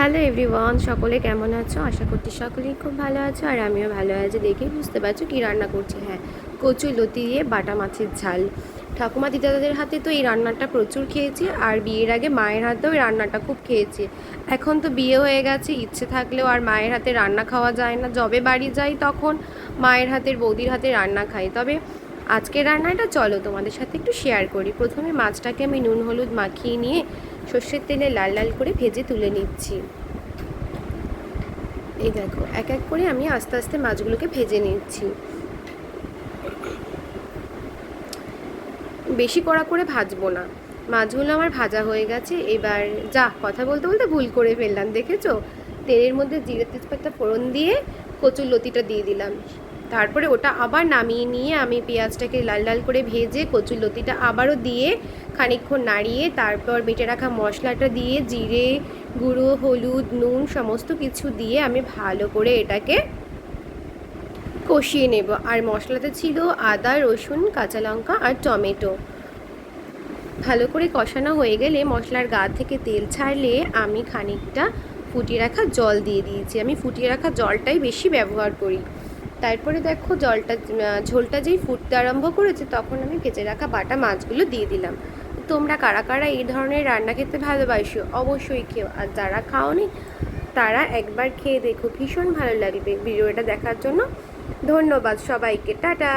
Hello everyone, সকলে কেমন আছো? আশা করছি সকলেই খুব ভালো আছো আর আমিও ভালো আছি। দেখেই বুঝতে পারছো কী রান্না করছি। হ্যাঁ, কচু লতি দিয়ে বাটা মাছের ঝাল। ঠাকুমা দিদাদের হাতে তো এই রান্নাটা প্রচুর খেয়েছি, আর বিয়ের আগে মায়ের হাতেও এই রান্নাটা খুব খেয়েছি। এখন তো বিয়ে হয়ে গেছে, ইচ্ছে থাকলেও আর মায়ের হাতে রান্না খাওয়া যায় না। যবে বাড়ি যাই তখন মায়ের হাতের, বৌদির হাতে রান্না খাই। তবে আজকের রান্নাটা চলো তোমাদের সাথে একটু শেয়ার করি। প্রথমে মাছটাকে আমি নুন হলুদ মাখিয়ে নিয়ে সর্ষের তেলে লাল লাল করে ভেজে তুলে নিচ্ছি। এই দেখো, এক এক করে আমি আস্তে আস্তে মাছগুলোকে ভেজে নিচ্ছি। বেশি কড়া করে ভাজবো না। মাছগুলো আমার ভাজা হয়ে গেছে। এবার কথা বলতে বলতে ভুল করে ফেললাম, দেখেছো? তেলের মধ্যে জিরে তেজপাতা ফোড়ন দিয়ে কচুর লতিটা দিয়ে দিলাম। তারপরে ওটা আবার নামিয়ে নিয়ে আমি পেঁয়াজটাকে লাল লাল করে ভেজে কচুর লতিটা আবারও দিয়ে খানিকক্ষণ নাড়িয়ে তারপর বেটে রাখা মশলাটা দিয়ে জিরে গুঁড়ো, হলুদ, নুন সমস্ত কিছু দিয়ে আমি ভালো করে এটাকে কষিয়ে নেব। আর মশলাতে ছিল আদা, রসুন, কাঁচা লঙ্কা আর টমেটো। ভালো করে কষানো হয়ে গেলে মশলার গা থেকে তেল ছাড়লে আমি খানিকটা ফুটিয়ে রাখা জল দিয়ে দিয়েছি। আমি ফুটিয়ে রাখা জলটাই বেশি ব্যবহার করি। তারপরে দেখো ঝোলটা যেই ফুটতে আরম্ভ করেছে তখন আমি ভেজে রাখা বাটা মাছগুলো দিয়ে দিলাম। তোমরা কারা কারা এই ধরনের রান্না খেতে ভালোবাসো অবশ্যই খেও, আর যারা খাওনি তারা একবার খেয়ে দেখো, ভীষণ ভালো লাগবে। ভিডিওটা দেখার জন্য ধন্যবাদ সবাইকে, টাটা।